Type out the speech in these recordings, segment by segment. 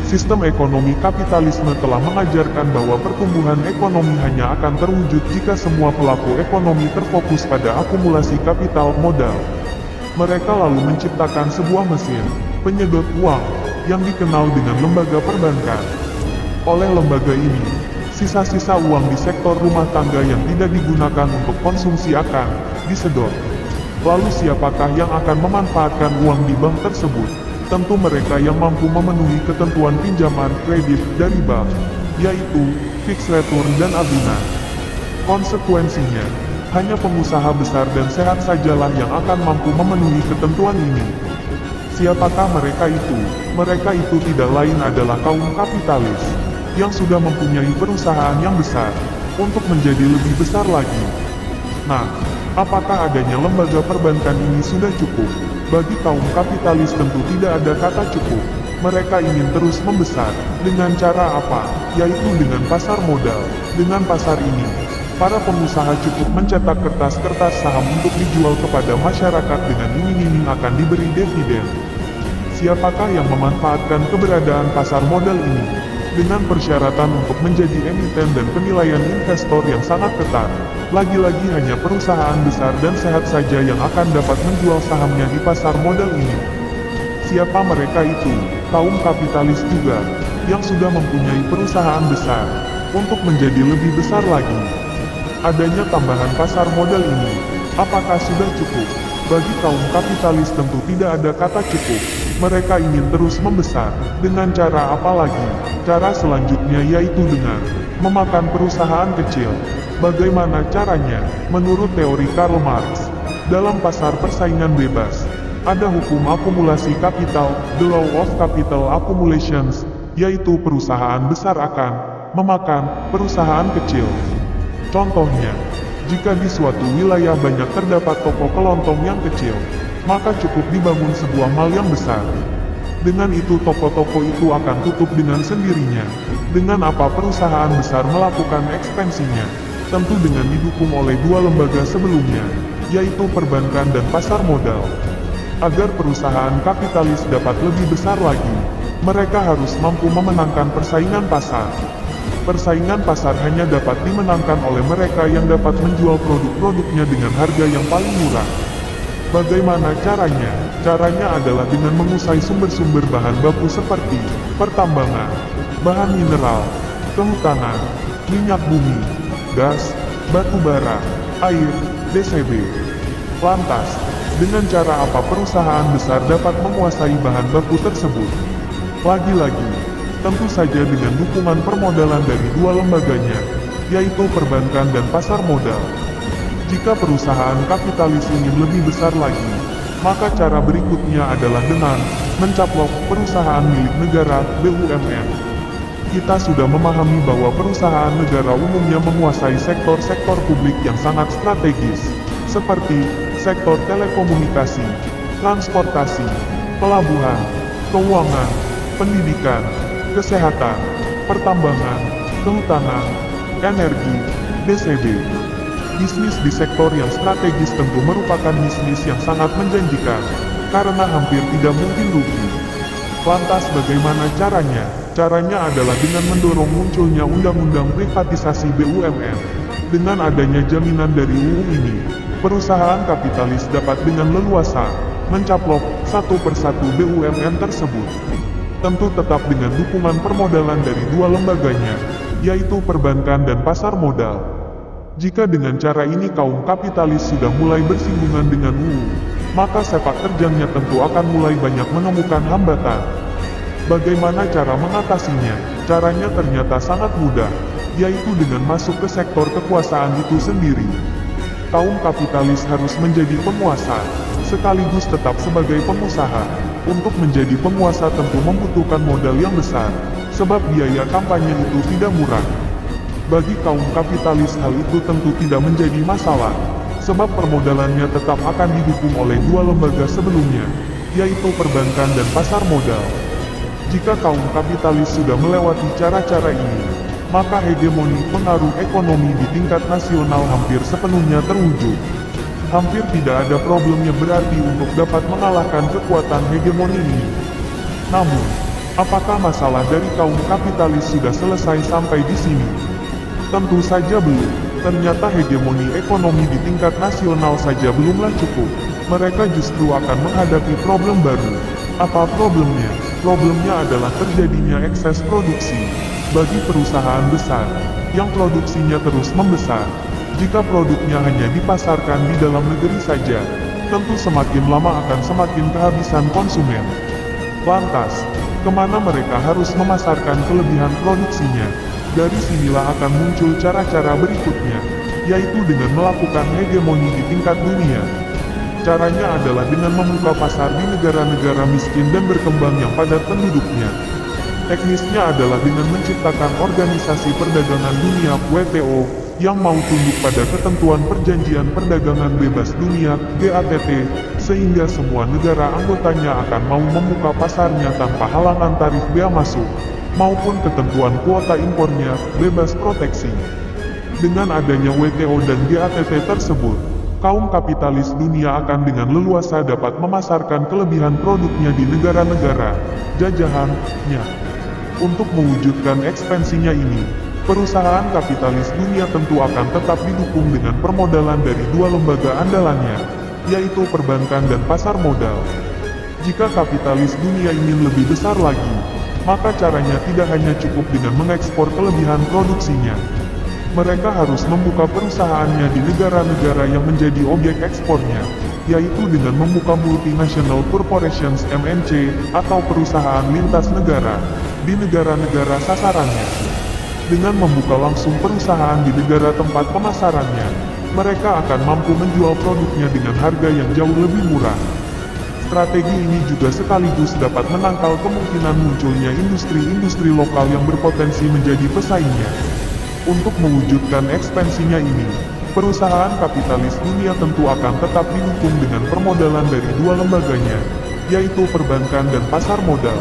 Sistem ekonomi kapitalisme telah mengajarkan bahwa pertumbuhan ekonomi hanya akan terwujud jika semua pelaku ekonomi terfokus pada akumulasi kapital modal. Mereka lalu menciptakan sebuah mesin penyedot uang yang dikenal dengan lembaga perbankan. Oleh lembaga ini, sisa-sisa uang di sektor rumah tangga yang tidak digunakan untuk konsumsi akan disedot. Lalu siapakah yang akan memanfaatkan uang di bank tersebut? Tentu mereka yang mampu memenuhi ketentuan pinjaman kredit dari bank, yaitu fixed return dan agunan. Konsekuensinya, hanya pengusaha besar dan sehat sajalah yang akan mampu memenuhi ketentuan ini. Siapakah mereka itu? Mereka itu tidak lain adalah kaum kapitalis, yang sudah mempunyai perusahaan yang besar, untuk menjadi lebih besar lagi. Nah, apakah adanya lembaga perbankan ini sudah cukup? Bagi kaum kapitalis tentu tidak ada kata cukup. Mereka ingin terus membesar. Dengan cara apa? Yaitu dengan pasar modal. Dengan pasar ini, para pengusaha cukup mencetak kertas-kertas saham untuk dijual kepada masyarakat dengan iming-iming akan diberi dividen. Siapakah yang memanfaatkan keberadaan pasar modal ini? Dengan persyaratan untuk menjadi emiten dan penilaian investor yang sangat ketat. Lagi-lagi hanya perusahaan besar dan sehat saja yang akan dapat menjual sahamnya di pasar modal ini. Siapa mereka itu? Kaum kapitalis juga, yang sudah mempunyai perusahaan besar, untuk menjadi lebih besar lagi. Adanya tambahan pasar modal ini, apakah sudah cukup? Bagi kaum kapitalis tentu tidak ada kata cukup. Mereka ingin terus membesar. Dengan cara apa lagi? Cara selanjutnya yaitu dengan memakan perusahaan kecil. Bagaimana caranya? Menurut teori Karl Marx, dalam pasar persaingan bebas, ada hukum akumulasi kapital, the law of capital accumulations, yaitu perusahaan besar akan memakan perusahaan kecil. Contohnya, jika di suatu wilayah banyak terdapat toko kelontong yang kecil, maka cukup dibangun sebuah mal yang besar. Dengan itu toko-toko itu akan tutup dengan sendirinya. Dengan apa perusahaan besar melakukan ekspansinya? Tentu dengan didukung oleh dua lembaga sebelumnya, yaitu perbankan dan pasar modal. Agar perusahaan kapitalis dapat lebih besar lagi, mereka harus mampu memenangkan persaingan pasar. Persaingan pasar hanya dapat dimenangkan oleh mereka yang dapat menjual produk-produknya dengan harga yang paling murah. Bagaimana caranya? Caranya adalah dengan menguasai sumber-sumber bahan baku seperti pertambangan, bahan mineral, kehutanan, minyak bumi, gas, batu bara, air, DCB. Lantas, dengan cara apa perusahaan besar dapat menguasai bahan baku tersebut? Lagi-lagi, tentu saja dengan dukungan permodalan dari dua lembaganya, yaitu perbankan dan pasar modal. Jika perusahaan kapitalis ingin lebih besar lagi, maka cara berikutnya adalah dengan mencaplok perusahaan milik negara (BUMN). Kita sudah memahami bahwa perusahaan negara umumnya menguasai sektor-sektor publik yang sangat strategis, seperti sektor telekomunikasi, transportasi, pelabuhan, keuangan, pendidikan, kesehatan, pertambangan, kehutanan, energi, DCB. Bisnis di sektor yang strategis tentu merupakan bisnis yang sangat menjanjikan, karena hampir tidak mungkin rugi. Lantas bagaimana caranya? Caranya adalah dengan mendorong munculnya undang-undang privatisasi BUMN. Dengan adanya jaminan dari UU ini, perusahaan kapitalis dapat dengan leluasa mencaplok satu persatu BUMN tersebut. Tentu tetap dengan dukungan permodalan dari dua lembaganya, yaitu perbankan dan pasar modal. Jika dengan cara ini kaum kapitalis sudah mulai bersinggungan dengan UU, maka sepak terjangnya tentu akan mulai banyak menemukan hambatan. Bagaimana cara mengatasinya? Caranya ternyata sangat mudah, yaitu dengan masuk ke sektor kekuasaan itu sendiri. Kaum kapitalis harus menjadi penguasa, sekaligus tetap sebagai pengusaha. Untuk menjadi penguasa tentu membutuhkan modal yang besar, sebab biaya kampanye itu tidak murah. Bagi kaum kapitalis hal itu tentu tidak menjadi masalah, sebab permodalannya tetap akan didukung oleh dua lembaga sebelumnya, yaitu perbankan dan pasar modal. Jika kaum kapitalis sudah melewati cara-cara ini, maka hegemoni pengaruh ekonomi di tingkat nasional hampir sepenuhnya terwujud. Hampir tidak ada problemnya berarti untuk dapat mengalahkan kekuatan hegemoni ini. Namun, Apakah masalah dari kaum kapitalis sudah selesai sampai di sini? Tentu saja belum. Ternyata hegemoni ekonomi di tingkat nasional saja belumlah cukup. Mereka justru akan menghadapi problem baru. Apa problemnya? Problemnya adalah terjadinya ekses produksi. Bagi perusahaan besar, yang produksinya terus membesar, jika produknya hanya dipasarkan di dalam negeri saja, tentu semakin lama akan semakin kehabisan konsumen. Lantas, kemana mereka harus memasarkan kelebihan produksinya? Dari sinilah akan muncul cara-cara berikutnya, yaitu dengan melakukan hegemoni di tingkat dunia. Caranya adalah dengan membuka pasar di negara-negara miskin dan berkembang yang padat penduduknya. Teknisnya adalah dengan menciptakan Organisasi Perdagangan Dunia (WTO) yang mau tunduk pada ketentuan Perjanjian Perdagangan Bebas Dunia (GATT), sehingga semua negara anggotanya akan mau membuka pasarnya tanpa halangan tarif bea masuk, maupun ketentuan kuota impornya bebas proteksi. Dengan adanya WTO dan GATT tersebut, kaum kapitalis dunia akan dengan leluasa dapat memasarkan kelebihan produknya di negara-negara jajahannya. Untuk mewujudkan ekspansinya ini, perusahaan kapitalis dunia tentu akan tetap didukung dengan permodalan dari dua lembaga andalannya, yaitu perbankan dan pasar modal. Jika kapitalis dunia ingin lebih besar lagi, maka caranya tidak hanya cukup dengan mengekspor kelebihan produksinya. Mereka harus membuka perusahaannya di negara-negara yang menjadi objek ekspornya, yaitu dengan membuka multinational corporations (MNC) atau perusahaan lintas negara di negara-negara sasarannya. Dengan membuka langsung perusahaan di negara tempat pemasarannya, mereka akan mampu menjual produknya dengan harga yang jauh lebih murah. Strategi ini juga sekaligus dapat menangkal kemungkinan munculnya industri-industri lokal yang berpotensi menjadi pesaingnya. Untuk mewujudkan ekspansinya ini, perusahaan kapitalis dunia tentu akan tetap didukung dengan permodalan dari dua lembaganya, yaitu perbankan dan pasar modal.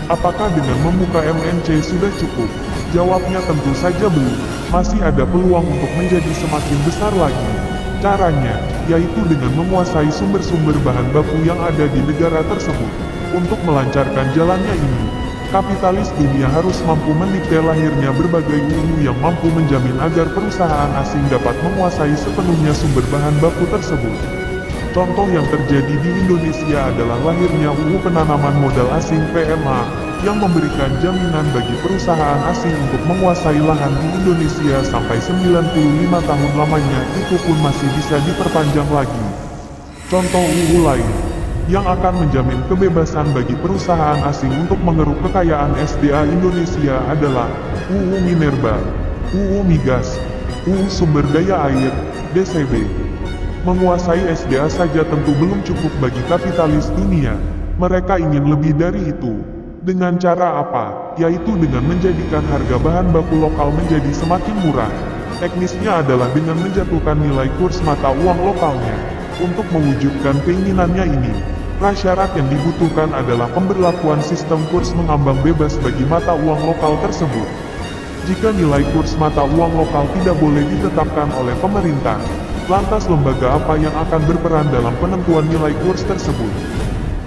Apakah dengan membuka MNC sudah cukup? Jawabnya tentu saja belum. Masih ada peluang untuk menjadi semakin besar lagi. Caranya, yaitu dengan menguasai sumber-sumber bahan baku yang ada di negara tersebut. Untuk melancarkan jalannya ini, kapitalis dunia harus mampu mendikte lahirnya berbagai UU yang mampu menjamin agar perusahaan asing dapat menguasai sepenuhnya sumber bahan baku tersebut. Contoh yang terjadi di Indonesia adalah lahirnya UU Penanaman Modal Asing (PMA), yang memberikan jaminan bagi perusahaan asing untuk menguasai lahan di Indonesia sampai 95 tahun lamanya, itu pun masih bisa diperpanjang lagi. Contoh UU lain yang akan menjamin kebebasan bagi perusahaan asing untuk mengeruk kekayaan SDA Indonesia adalah UU Minerba, UU Migas, UU Sumber Daya Air, DSB. Menguasai SDA saja tentu belum cukup bagi kapitalis dunia. Mereka ingin lebih dari itu. Dengan cara apa? Yaitu dengan menjadikan harga bahan baku lokal menjadi semakin murah. Teknisnya adalah dengan menjatuhkan nilai kurs mata uang lokalnya. Untuk mewujudkan keinginannya ini, prasyarat yang dibutuhkan adalah pemberlakuan sistem kurs mengambang bebas bagi mata uang lokal tersebut. Jika nilai kurs mata uang lokal tidak boleh ditetapkan oleh pemerintah, lantas lembaga apa yang akan berperan dalam penentuan nilai kurs tersebut?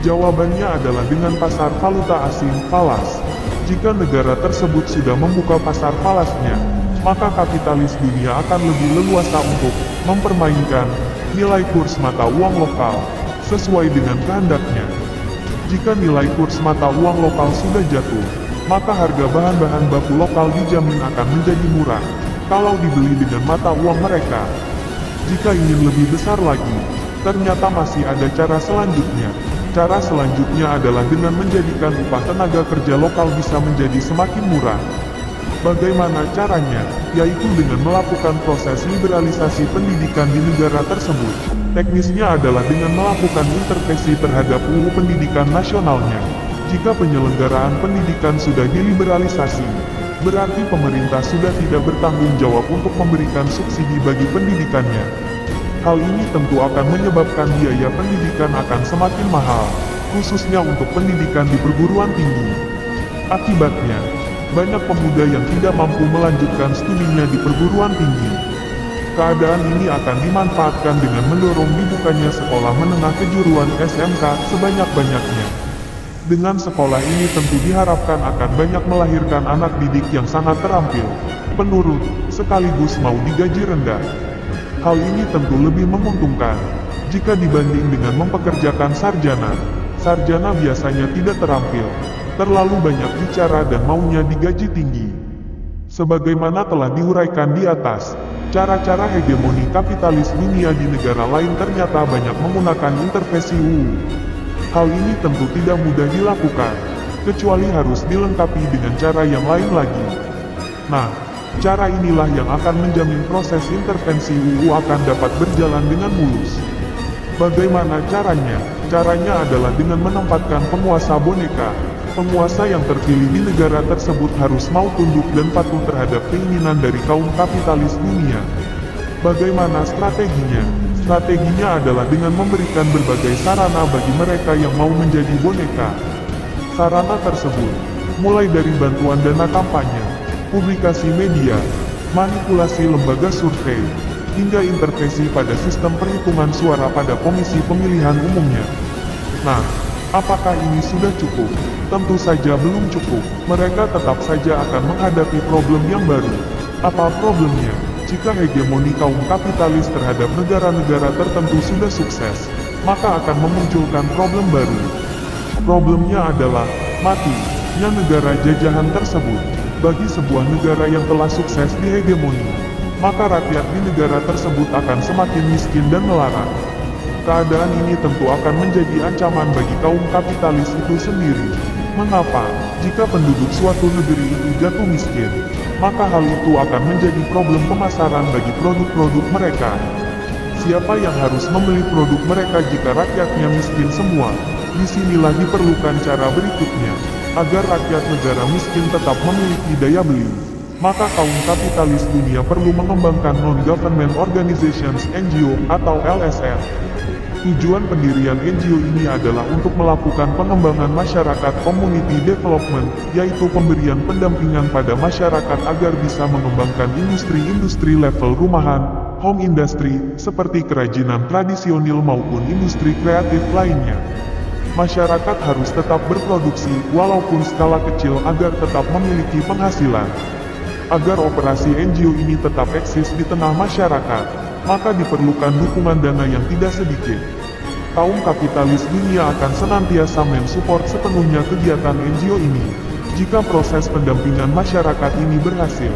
Jawabannya adalah dengan pasar valuta asing (falas). Jika negara tersebut sudah membuka pasar falasnya, maka kapitalis dunia akan lebih leluasa untuk mempermainkan nilai kurs mata uang lokal sesuai dengan kehendaknya. Jika nilai kurs mata uang lokal sudah jatuh, maka harga bahan-bahan baku lokal dijamin akan menjadi murah kalau dibeli dengan mata uang mereka. Jika ingin lebih besar lagi, ternyata masih ada cara selanjutnya. Cara selanjutnya adalah dengan menjadikan upah tenaga kerja lokal bisa menjadi semakin murah. Bagaimana caranya? Yaitu dengan melakukan proses liberalisasi pendidikan di negara tersebut. Teknisnya adalah dengan melakukan intervensi terhadap UU pendidikan nasionalnya. Jika penyelenggaraan pendidikan sudah diliberalisasi, berarti pemerintah sudah tidak bertanggung jawab untuk memberikan subsidi bagi pendidikannya. Hal ini tentu akan menyebabkan biaya pendidikan akan semakin mahal, khususnya untuk pendidikan di perguruan tinggi. Akibatnya, banyak pemuda yang tidak mampu melanjutkan studinya di perguruan tinggi. Keadaan ini akan dimanfaatkan dengan mendorong dibukanya sekolah menengah kejuruan SMK sebanyak-banyaknya. Dengan sekolah ini tentu diharapkan akan banyak melahirkan anak didik yang sangat terampil, penurut, sekaligus mau digaji rendah. Hal ini tentu lebih menguntungkan jika dibanding dengan mempekerjakan sarjana. Sarjana biasanya tidak terampil, terlalu banyak bicara dan maunya digaji tinggi. Sebagaimana telah diuraikan di atas, cara-cara hegemoni kapitalis dunia di negara lain ternyata banyak menggunakan intervensi UU. Hal ini tentu tidak mudah dilakukan, kecuali harus dilengkapi dengan cara yang lain lagi. Nah, cara inilah yang akan menjamin proses intervensi UU akan dapat berjalan dengan mulus. Bagaimana caranya? Caranya adalah dengan menempatkan penguasa boneka. Penguasa yang terpilih di negara tersebut harus mau tunduk dan patuh terhadap keinginan dari kaum kapitalis dunia. Bagaimana strateginya? Strateginya adalah dengan memberikan berbagai sarana bagi mereka yang mau menjadi boneka. Sarana tersebut, mulai dari bantuan dana kampanye, publikasi media, manipulasi lembaga survei, hingga intervensi pada sistem perhitungan suara pada komisi pemilihan umumnya. Nah, apakah ini sudah cukup? Tentu saja belum cukup. Mereka tetap saja akan menghadapi problem yang baru. Apa problemnya? Jika hegemoni kaum kapitalis terhadap negara-negara tertentu sudah sukses, maka akan memunculkan problem baru. Problemnya adalah matinya negara jajahan tersebut. Bagi sebuah negara yang telah sukses dihegemoni, maka rakyat di negara tersebut akan semakin miskin dan melarat. Keadaan ini tentu akan menjadi ancaman bagi kaum kapitalis itu sendiri. Mengapa? Jika penduduk suatu negeri itu jatuh miskin, maka hal itu akan menjadi problem pemasaran bagi produk-produk mereka. Siapa yang harus membeli produk mereka jika rakyatnya miskin semua? Disinilah diperlukan cara berikutnya, agar rakyat negara miskin tetap memiliki daya beli. Maka kaum kapitalis dunia perlu mengembangkan non-government organizations (NGO) atau LSM. Tujuan pendirian NGO ini adalah untuk melakukan pengembangan masyarakat community development, yaitu pemberian pendampingan pada masyarakat agar bisa mengembangkan industri-industri level rumahan, home industry, seperti kerajinan tradisional maupun industri kreatif lainnya. Masyarakat harus tetap berproduksi, walaupun skala kecil agar tetap memiliki penghasilan. Agar operasi NGO ini tetap eksis di tengah masyarakat, maka diperlukan dukungan dana yang tidak sedikit. Kaum kapitalis dunia akan senantiasa mensupport sepenuhnya kegiatan NGO ini. Jika proses pendampingan masyarakat ini berhasil,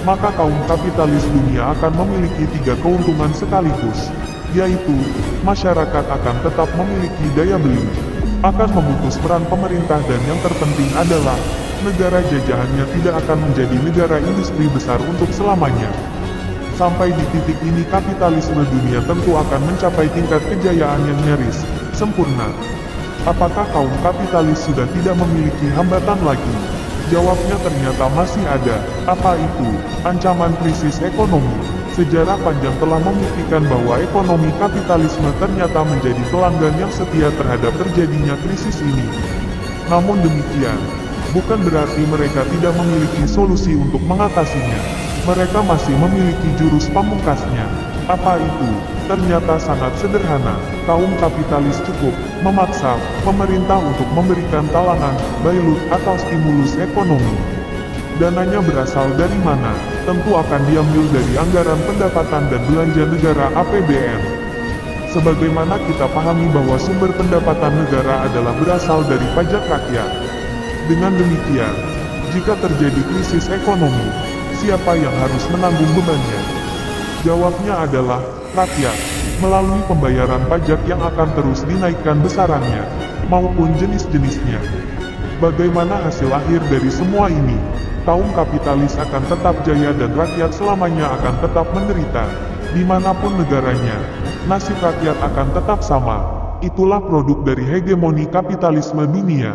maka kaum kapitalis dunia akan memiliki 3 keuntungan sekaligus, yaitu, masyarakat akan tetap memiliki daya beli, akan memutus peran pemerintah dan yang terpenting adalah, negara jajahannya tidak akan menjadi negara industri besar untuk selamanya. Sampai di titik ini kapitalisme dunia tentu akan mencapai tingkat kejayaan yang nyaris sempurna. Apakah kaum kapitalis sudah tidak memiliki hambatan lagi? Jawabnya ternyata masih ada. Apa itu? Ancaman krisis ekonomi. Sejarah panjang telah membuktikan bahwa ekonomi kapitalisme ternyata menjadi pelanggan yang setia terhadap terjadinya krisis ini. Namun demikian, bukan berarti mereka tidak memiliki solusi untuk mengatasinya. Mereka masih memiliki jurus pamungkasnya. Apa itu? Ternyata sangat sederhana. Kaum kapitalis cukup memaksa pemerintah untuk memberikan talangan, bailout atau stimulus ekonomi. Dananya berasal dari mana? Tentu akan diambil dari anggaran pendapatan dan belanja negara APBN. Sebagaimana kita pahami bahwa sumber pendapatan negara adalah berasal dari pajak rakyat. Dengan demikian, jika terjadi krisis ekonomi, siapa yang harus menanggung bebannya? Jawabnya adalah rakyat, melalui pembayaran pajak yang akan terus dinaikkan besarannya, maupun jenis-jenisnya. Bagaimana hasil akhir dari semua ini? Kaum kapitalis akan tetap jaya dan rakyat selamanya akan tetap menderita. Dimanapun negaranya, nasib rakyat akan tetap sama. Itulah produk dari hegemoni kapitalisme dunia.